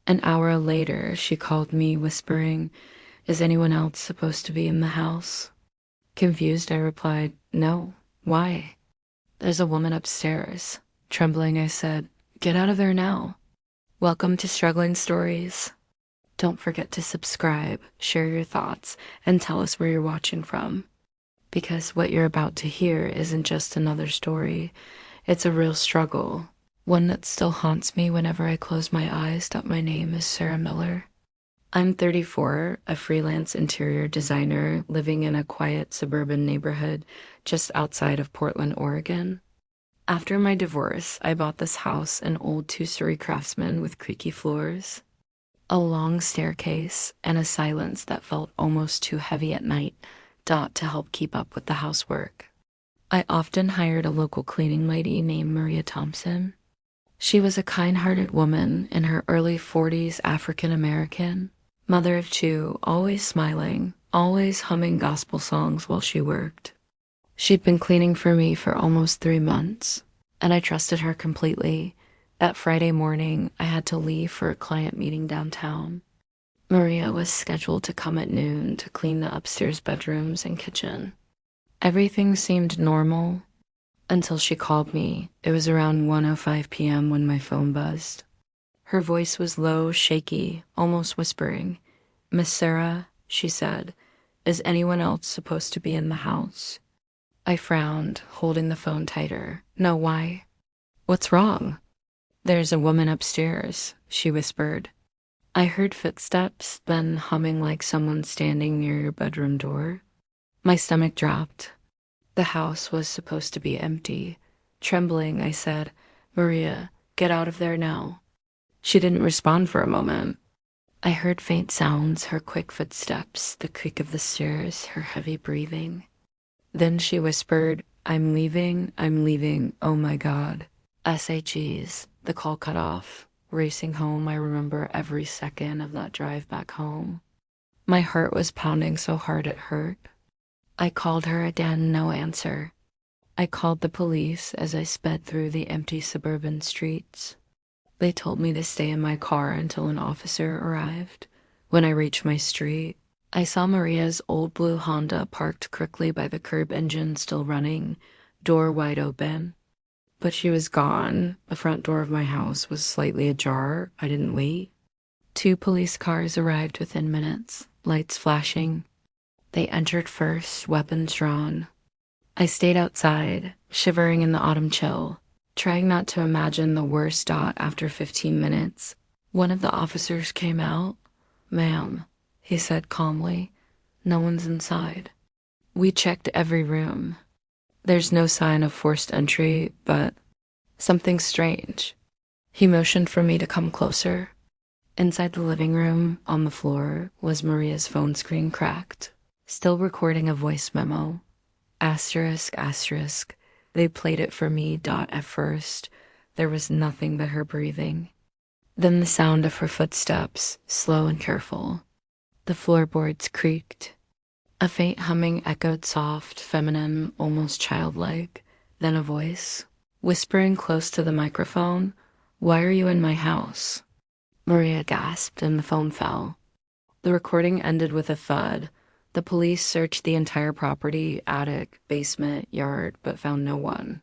An hour later, she called me, whispering, "Is anyone else supposed to be in the house?" Confused, I replied, "No. Why?" "There's a woman upstairs." Trembling, I said, "Get out of there now." Welcome to Struggling Stories. Don't forget to subscribe, share your thoughts, and tell us where you're watching from. Because what you're about to hear isn't just another story, it's a real struggle, one that still haunts me whenever I close my eyes that my name is Sarah Miller. I'm 34, a freelance interior designer living in a quiet suburban neighborhood just outside of Portland, Oregon. After my divorce, I bought this house, an old two-story craftsman with creaky floors, a long staircase, and a silence that felt almost too heavy at night, to help keep up with the housework. I often hired a local cleaning lady named Maria Thompson. She was a kind-hearted woman in her early 40s, African American, mother of two, always smiling, always humming gospel songs while she worked. She'd been cleaning for me for almost 3 months, and I trusted her completely. That Friday morning, I had to leave for a client meeting downtown. Maria was scheduled to come at noon to clean the upstairs bedrooms and kitchen. Everything seemed normal until she called me. It was around 1:05 p.m. when my phone buzzed. Her voice was low, shaky, almost whispering. "Miss Sarah," she said, "is anyone else supposed to be in the house?" I frowned, holding the phone tighter. "No, why?" "What's wrong?" "There's a woman upstairs," she whispered. I heard footsteps, then humming like someone standing near your bedroom door. My stomach dropped. The house was supposed to be empty. Trembling, I said, "Maria, get out of there now." She didn't respond for a moment. I heard faint sounds, her quick footsteps, the creak of the stairs, her heavy breathing. Then she whispered, I'm leaving, oh my God." SHEs, the call cut off. Racing home, I remember every second of that drive back home. My heart was pounding so hard it hurt. I called her again, no answer. I called the police as I sped through the empty suburban streets. They told me to stay in my car until an officer arrived. When I reached my street, I saw Maria's old blue Honda parked quickly by the curb, engine still running, door wide open. But she was gone. The front door of my house was slightly ajar. I didn't wait. 2 police cars arrived within minutes, lights flashing. They entered first, weapons drawn. I stayed outside, shivering in the autumn chill, trying not to imagine the worst. After 15 minutes, one of the officers came out. "Ma'am," he said calmly, "no one's inside." We checked every room. There's no sign of forced entry, but something strange. He motioned for me to come closer. Inside the living room, on the floor, was Maria's phone screen cracked, still recording a voice memo. Asterisk, asterisk. They played it for me. At first, there was nothing but her breathing. Then the sound of her footsteps, slow and careful. The floorboards creaked. A faint humming echoed, soft, feminine, almost childlike. Then a voice, whispering close to the microphone, "Why are you in my house?" Maria gasped and the phone fell. The recording ended with a thud. The police searched the entire property, attic, basement, yard, but found no one.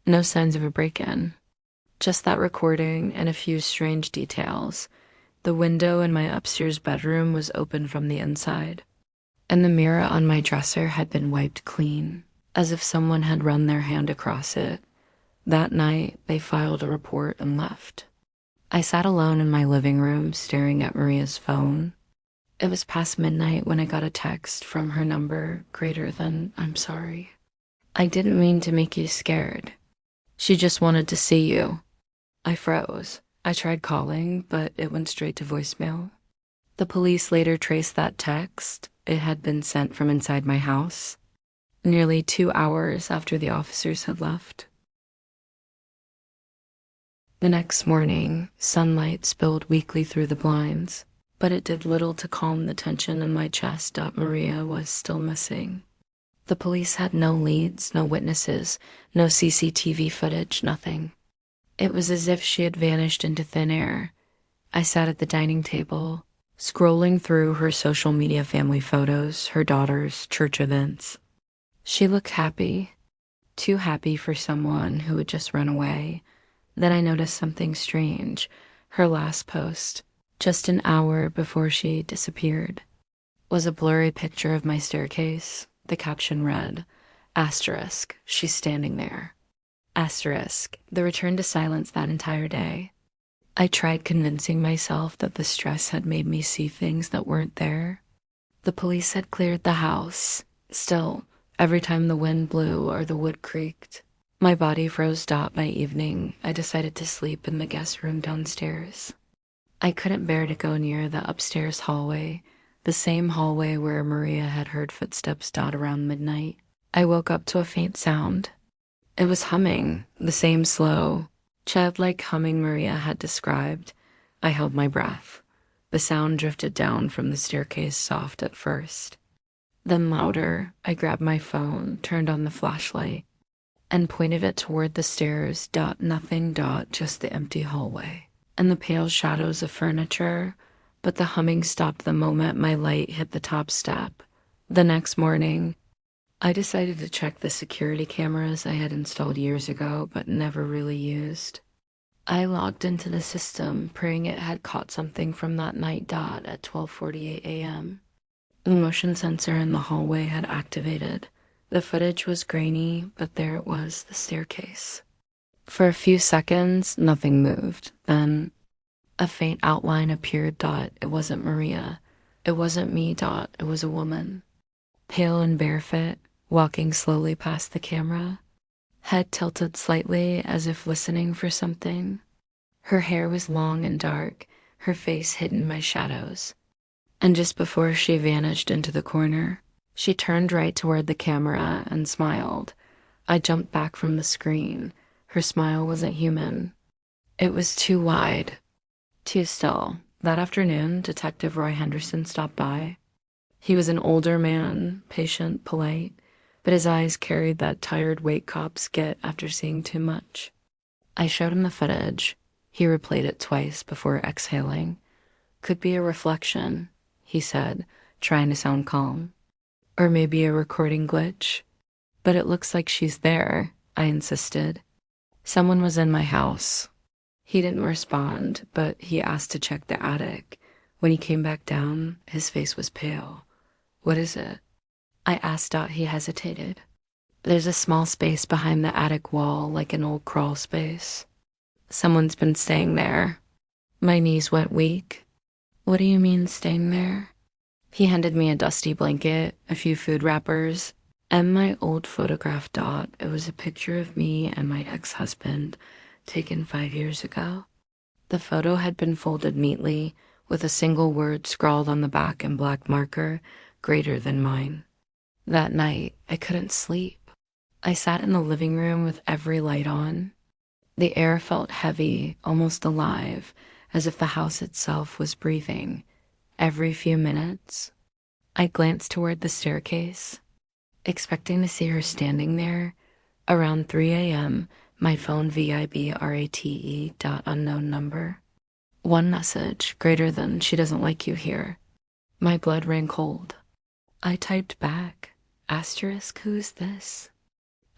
No signs of a break-in. Just that recording and a few strange details. The window in my upstairs bedroom was open from the inside, and the mirror on my dresser had been wiped clean, as if someone had run their hand across it. That night, they filed a report and left. I sat alone in my living room, staring at Maria's phone. It was past midnight when I got a text from her number, greater than "I'm sorry. I didn't mean to make you scared. She just wanted to see you." I froze. I tried calling, but it went straight to voicemail. The police later traced that text. It had been sent from inside my house, nearly 2 hours after the officers had left. The next morning, sunlight spilled weakly through the blinds, but it did little to calm the tension in my chest. Maria was still missing. The police had no leads, no witnesses, no CCTV footage, nothing. It was as if she had vanished into thin air. I sat at the dining table, scrolling through her social media family photos, her daughter's church events. She looked happy, too happy for someone who had just run away. Then I noticed something strange. Her last post, just an hour before she disappeared, was a blurry picture of my staircase. The caption read, asterisk, she's standing there. Asterisk, the return to silence that entire day. I tried convincing myself that the stress had made me see things that weren't there. The police had cleared the house. Still, every time the wind blew or the wood creaked, my body froze. By evening, I decided to sleep in the guest room downstairs. I couldn't bear to go near the upstairs hallway, the same hallway where Maria had heard footsteps around midnight. I woke up to a faint sound. It was humming, the same slow, childlike humming Maria had described. I held my breath. The sound drifted down from the staircase, soft at first. Then louder. I grabbed my phone, turned on the flashlight, and pointed it toward the stairs. Nothing. Just the empty hallway and the pale shadows of furniture. But the humming stopped the moment my light hit the top step. The next morning, I decided to check the security cameras I had installed years ago but never really used. I logged into the system, praying it had caught something from that night. At 12:48 a.m. The motion sensor in the hallway had activated. The footage was grainy, but there it was, the staircase. For a few seconds, nothing moved. Then a faint outline appeared. It wasn't Maria. It wasn't me. It was a woman, pale and barefoot, walking slowly past the camera, head tilted slightly as if listening for something. Her hair was long and dark, her face hidden by shadows. And just before she vanished into the corner, she turned right toward the camera and smiled. I jumped back from the screen. Her smile wasn't human. It was too wide, too still. That afternoon, Detective Roy Henderson stopped by. He was an older man, patient, polite, but his eyes carried that tired weight cops get after seeing too much. I showed him the footage. He replayed it twice before exhaling. Could be a reflection, he said, trying to sound calm. Or maybe a recording glitch. But it looks like she's there, I insisted. Someone was in my house. He didn't respond, but he asked to check the attic. When he came back down, his face was pale. What is it? I asked. He hesitated. There's a small space behind the attic wall, like an old crawl space. Someone's been staying there. My knees went weak. What do you mean, staying there? He handed me a dusty blanket, a few food wrappers, and my old photograph. It was a picture of me and my ex-husband, taken 5 years ago. The photo had been folded neatly, with a single word scrawled on the back in black marker, greater than mine. That night, I couldn't sleep. I sat in the living room with every light on. The air felt heavy, almost alive, as if the house itself was breathing. Every few minutes, I glanced toward the staircase, expecting to see her standing there. Around 3 a.m., my phone vibrate. Unknown number. One message, greater than she doesn't like you here. My blood ran cold. I typed back, asterisk, who's this?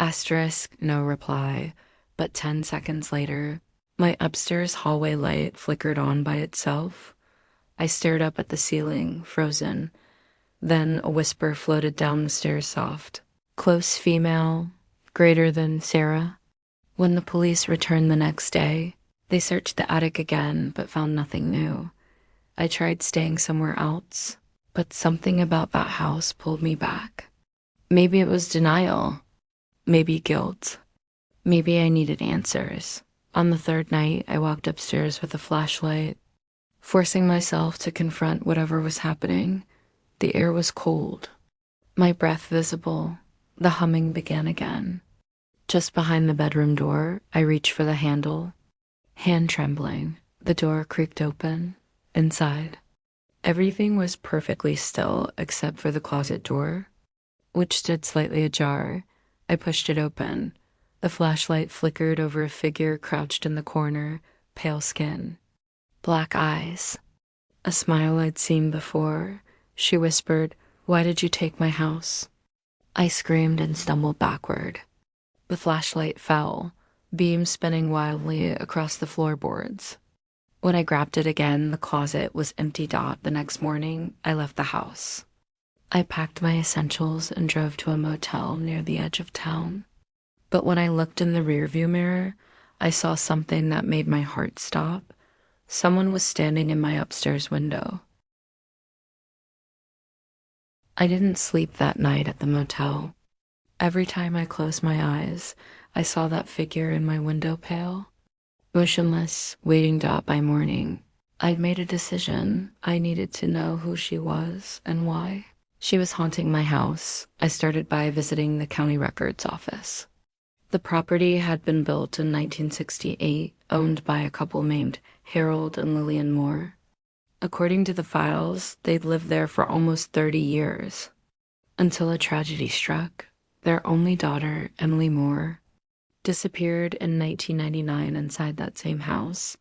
Asterisk, no reply, but 10 seconds later, my upstairs hallway light flickered on by itself. I stared up at the ceiling, frozen. Then a whisper floated down the stairs, soft. Close female, greater than Sarah. When the police returned the next day, they searched the attic again, but found nothing new. I tried staying somewhere else, but something about that house pulled me back. Maybe it was denial. Maybe guilt. Maybe I needed answers. On the third night, I walked upstairs with a flashlight, forcing myself to confront whatever was happening. The air was cold, my breath visible. The humming began again. Just behind the bedroom door, I reached for the handle. Hand trembling, the door creaked open. Inside, everything was perfectly still except for the closet door, which stood slightly ajar. I pushed it open. The flashlight flickered over a figure crouched in the corner, pale skin, black eyes, a smile I'd seen before. She whispered, "Why did you take my house?" I screamed and stumbled backward. The flashlight fell, beam spinning wildly across the floorboards. When I grabbed it again, the closet was empty. The next morning, I left the house. I packed my essentials and drove to a motel near the edge of town. But when I looked in the rearview mirror, I saw something that made my heart stop. Someone was standing in my upstairs window. I didn't sleep that night at the motel. Every time I closed my eyes, I saw that figure in my window pale. Motionless, waiting by morning. I'd made a decision. I needed to know who she was and why. She was haunting my house. I started by visiting the county records office. The property had been built in 1968, owned by a couple named Harold and Lillian Moore. According to the files, they'd lived there for almost 30 years, until a tragedy struck. Their only daughter, Emily Moore, disappeared in 1999 inside that same house.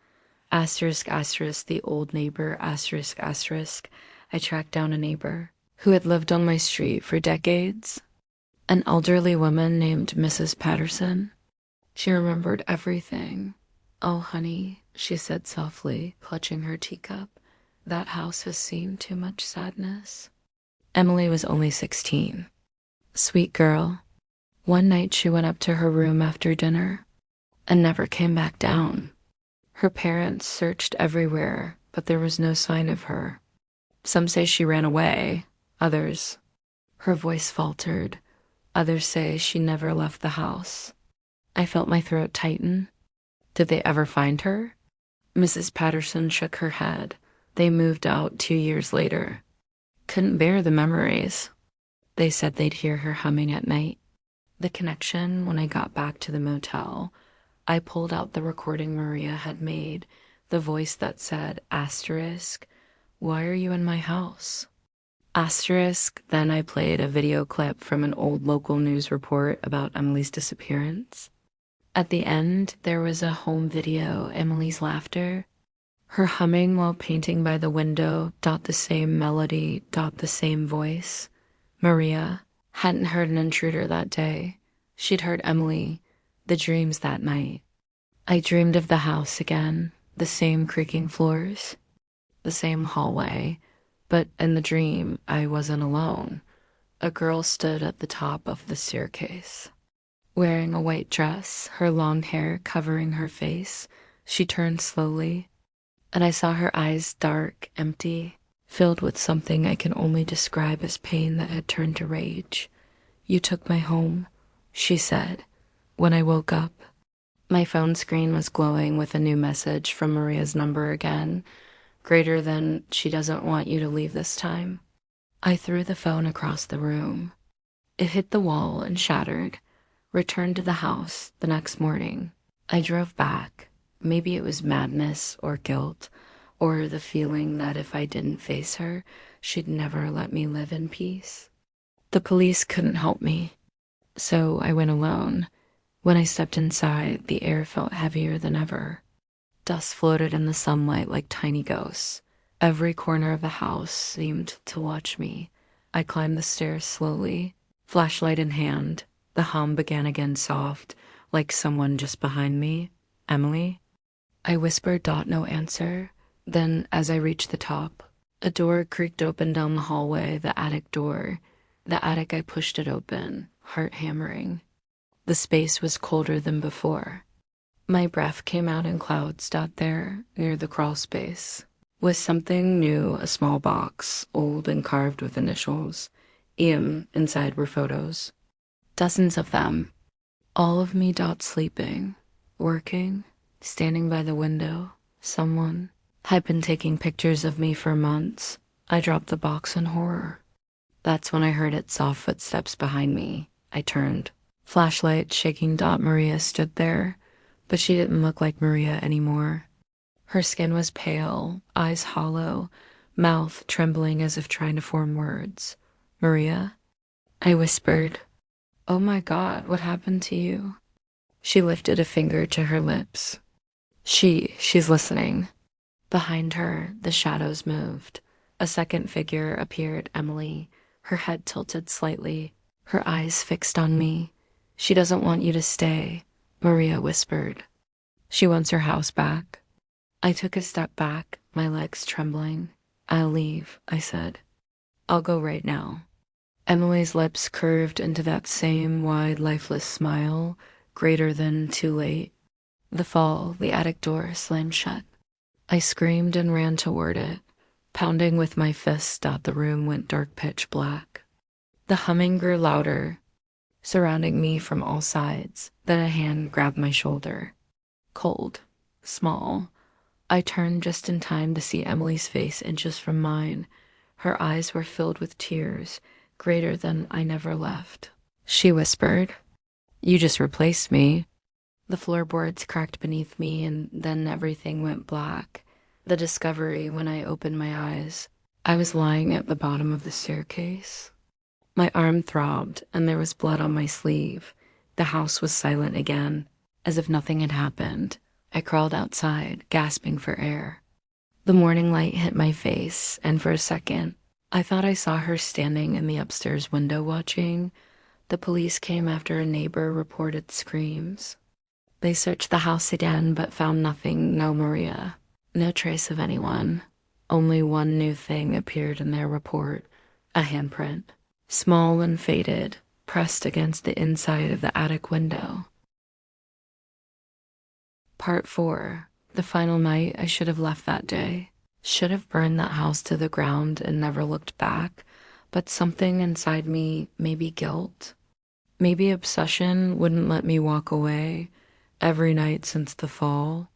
Asterisk, asterisk, the old neighbor, asterisk, asterisk. I tracked down a neighbor who had lived on my street for decades, an elderly woman named Mrs. Patterson. She remembered everything. "Oh, honey," she said softly, clutching her teacup. "That house has seen too much sadness." Emily was only 16. Sweet girl. One night she went up to her room after dinner and never came back down. Her parents searched everywhere, but there was no sign of her. Some say she ran away, others. Her voice faltered. Others say she never left the house. I felt my throat tighten. Did they ever find her? Mrs. Patterson shook her head. They moved out 2 years later. Couldn't bear the memories. They said they'd hear her humming at night. The connection, when I got back to the motel, I pulled out the recording Maria had made, the voice that said, asterisk, "Why are you in my house?" Asterisk, then I played a video clip from an old local news report about Emily's disappearance. At the end, there was a home video, Emily's laughter. Her humming while painting by the window, the same melody, the same voice. Maria hadn't heard an intruder that day. She'd heard Emily, the dreams that night. I dreamed of the house again, the same creaking floors, the same hallway, but in the dream, I wasn't alone. A girl stood at the top of the staircase. Wearing a white dress, her long hair covering her face, she turned slowly, and I saw her eyes dark, empty, filled with something I can only describe as pain that had turned to rage. "You took my home," she said. When I woke up, my phone screen was glowing with a new message from Maria's number again, greater than "She doesn't want you to leave this time." I threw the phone across the room. It hit the wall and shattered. Returned to the house the next morning. I drove back. Maybe it was madness or guilt, or the feeling that if I didn't face her, she'd never let me live in peace. The police couldn't help me, so I went alone. When I stepped inside, the air felt heavier than ever. Dust floated in the sunlight like tiny ghosts. Every corner of the house seemed to watch me. I climbed the stairs slowly, flashlight in hand. The hum began again soft, like someone just behind me. "Emily?" I whispered, no answer. Then, as I reached the top, a door creaked open down the hallway, the attic door. The attic, I pushed it open, heart hammering. The space was colder than before. My breath came out in clouds there, near the crawl space. Was something new, a small box, old and carved with initials. Inside were photos. Dozens of them. All of me sleeping, working, standing by the window. Someone had been taking pictures of me for months. I dropped the box in horror. That's when I heard its soft footsteps behind me. I turned. Flashlight shaking. Maria stood there, but she didn't look like Maria anymore. Her skin was pale, eyes hollow, mouth trembling as if trying to form words. "Maria?" I whispered. "Oh my God, what happened to you?" She lifted a finger to her lips. She's listening. Behind her, the shadows moved. A second figure appeared, Emily, her head tilted slightly, her eyes fixed on me. She doesn't want you to stay, Maria whispered. She wants her house back. I took a step back, my legs trembling. I'll leave, I said. I'll go right now. Emily's lips curved into that same wide, lifeless smile, greater than too late. The attic door slammed shut. I screamed and ran toward it. Pounding with my fists, the room went dark pitch black. The humming grew louder, surrounding me from all sides. Then a hand grabbed my shoulder. Cold, small. I turned just in time to see Emily's face inches from mine. Her eyes were filled with tears, greater than I never left. She whispered, "You just replaced me." The floorboards cracked beneath me, and then everything went black. The discovery when I opened my eyes. I was lying at the bottom of the staircase. My arm throbbed, and there was blood on my sleeve. The house was silent again, as if nothing had happened. I crawled outside, gasping for air. The morning light hit my face, and for a second, I thought I saw her standing in the upstairs window watching. The police came after a neighbor reported screams. They searched the house again, but found nothing, no Maria. No trace of anyone. Only one new thing appeared in their report, a handprint. Small and faded, pressed against the inside of the attic window. Part 4. The final night I should have left that day. Should have burned that house to the ground and never looked back. But something inside me, maybe guilt, maybe obsession, wouldn't let me walk away. Every night since the fall,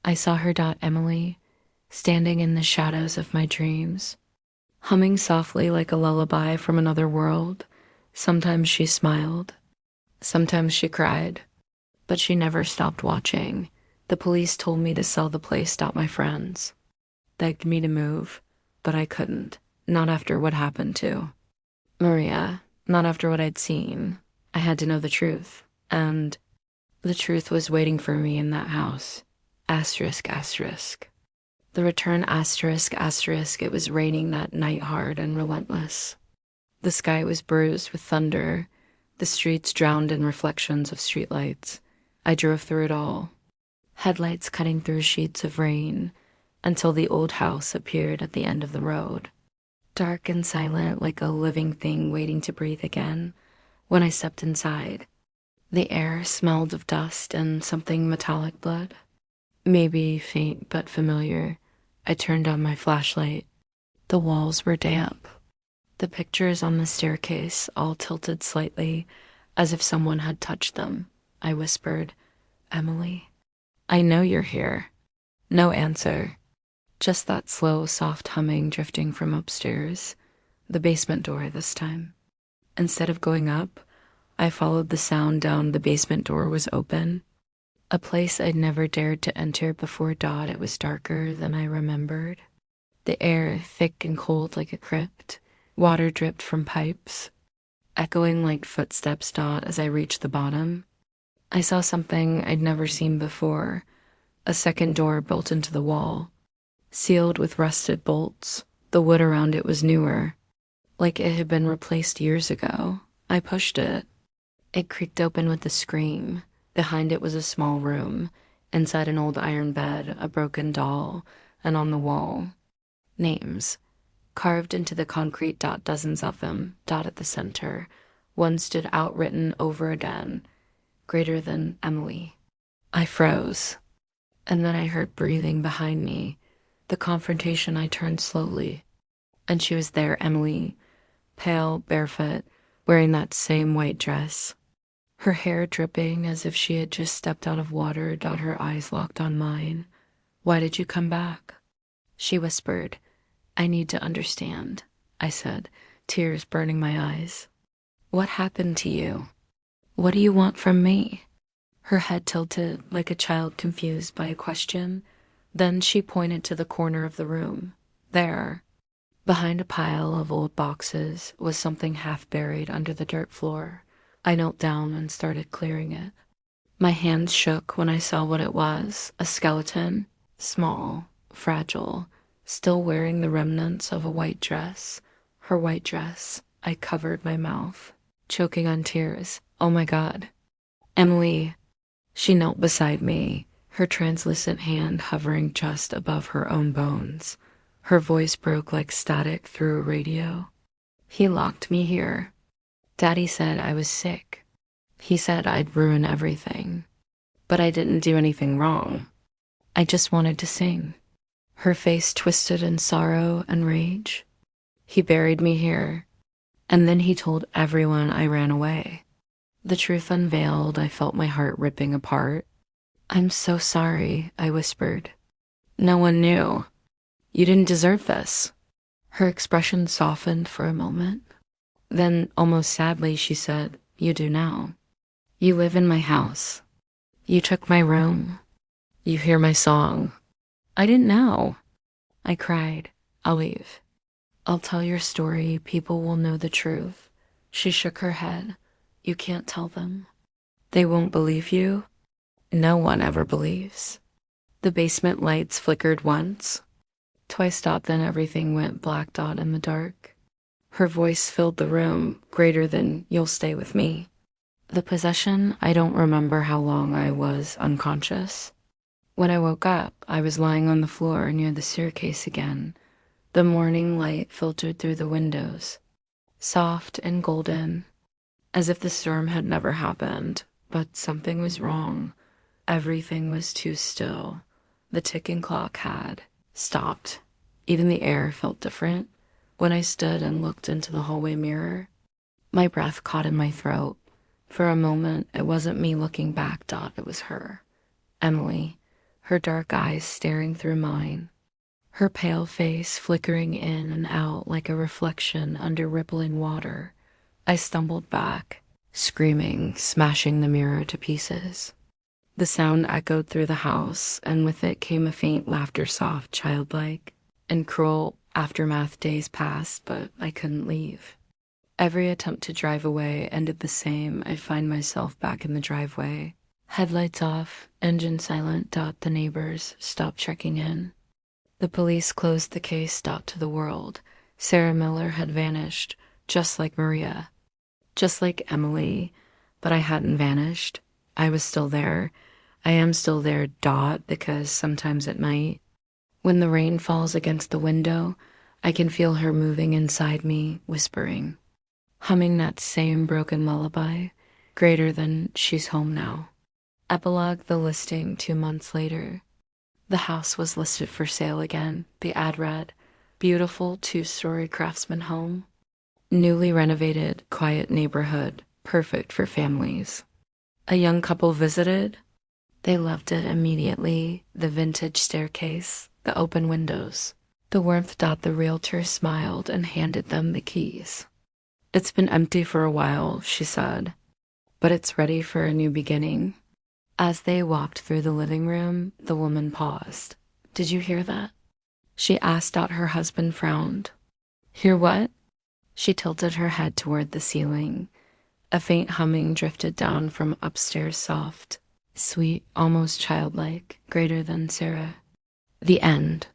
I saw her, Emily, standing in the shadows of my dreams, humming softly like a lullaby from another world. Sometimes she smiled, sometimes she cried, but she never stopped watching. The police told me to sell the place, my friends. Begged me to move, but I couldn't. Not after what happened to Maria, not after what I'd seen. I had to know the truth, and the truth was waiting for me in that house. Asterisk, asterisk. The return, asterisk, asterisk. It was raining that night, hard and relentless. The sky was bruised with thunder, the streets drowned in reflections of streetlights. I drove through it all, headlights cutting through sheets of rain, until the old house appeared at the end of the road. Dark and silent, like a living thing waiting to breathe again. When I stepped inside, the air smelled of dust and something metallic blood. Maybe faint but familiar. I turned on my flashlight. The walls were damp. The pictures on the staircase all tilted slightly, as if someone had touched them. I whispered, "Emily, I know you're here." No answer. Just that slow, soft humming drifting from upstairs. The basement door this time. Instead of going up, I followed the sound down. The basement door was open. A place I'd never dared to enter before. It was darker than I remembered. The air thick and cold like a crypt. Water dripped from pipes, echoing like footsteps. As I reached the bottom, I saw something I'd never seen before. A second door built into the wall, sealed with rusted bolts. The wood around it was newer, like it had been replaced years ago. I pushed it. It creaked open with a scream. Behind it was a small room. Inside, an old iron bed, a broken doll, and on the wall, names, carved into the concrete. Dozens of them. At the center, one stood out, written over again, greater than Emily. I froze, and then I heard breathing behind me. The confrontation. I turned slowly, and she was there, Emily, pale, barefoot, wearing that same white dress. Her hair dripping as if she had just stepped out of water. Her eyes locked on mine. "Why did you come back?" She whispered. "I need to understand," I said, tears burning my eyes. "What happened to you? What do you want from me?" Her head tilted like a child confused by a question. Then she pointed to the corner of the room. There, behind a pile of old boxes, was something half buried under the dirt floor. I knelt down and started clearing it. My hands shook when I saw what it was. A skeleton, small, fragile, still wearing the remnants of a white dress. Her white dress. I covered my mouth, choking on tears. Oh my God. Emily. She knelt beside me, her translucent hand hovering just above her own bones. Her voice broke like static through a radio. He locked me here. Daddy said I was sick. He said I'd ruin everything. But I didn't do anything wrong. I just wanted to sing. Her face twisted in sorrow and rage. He buried me here, and then he told everyone I ran away. The truth unveiled, I felt my heart ripping apart. I'm so sorry, I whispered. No one knew. You didn't deserve this. Her expression softened for a moment. Then, almost sadly, she said, You do now. You live in my house. You took my room. You hear my song. I didn't know. I cried. I'll leave. I'll tell your story. People will know the truth. She shook her head. You can't tell them. They won't believe you. No one ever believes. The basement lights flickered once. Twice dot, then everything went black dot in the dark. Her voice filled the room, greater than you'll stay with me. The possession, I don't remember how long I was unconscious. When I woke up, I was lying on the floor near the staircase again. The morning light filtered through the windows, soft and golden, as if the storm had never happened. But something was wrong. Everything was too still. The ticking clock had stopped. Even the air felt different. When I stood and looked into the hallway mirror, my breath caught in my throat. For a moment, it wasn't me looking back, Dot, it was her. Emily, her dark eyes staring through mine, her pale face flickering in and out like a reflection under rippling water. I stumbled back, screaming, smashing the mirror to pieces. The sound echoed through the house, and with it came a faint laughter, soft, childlike, and cruel. Aftermath days passed, but I couldn't leave. Every attempt to drive away ended the same. I'd find myself back in the driveway. Headlights off, engine silent. Dot, the neighbors stopped checking in. The police closed the case. Dot, to the world. Sarah Miller had vanished, just like Maria. Just like Emily, but I hadn't vanished. I was still there. I am still there, Dot, because sometimes at night, when the rain falls against the window, I can feel her moving inside me, whispering, humming that same broken lullaby, greater than she's home now. Epilogue, the listing 2 months later. The house was listed for sale again. The ad read, beautiful 2-story craftsman home. Newly renovated, quiet neighborhood, perfect for families. A young couple visited. They loved it immediately. The vintage staircase, the open windows, the warmth. Dot, the realtor smiled and handed them the keys. It's been empty for a while, she said, but it's ready for a new beginning. As they walked through the living room, the woman paused. Did you hear that? She asked. Dot, her husband frowned. Hear what? She tilted her head toward the ceiling. A faint humming drifted down from upstairs, soft, sweet, almost childlike, greater than Sarah. The end.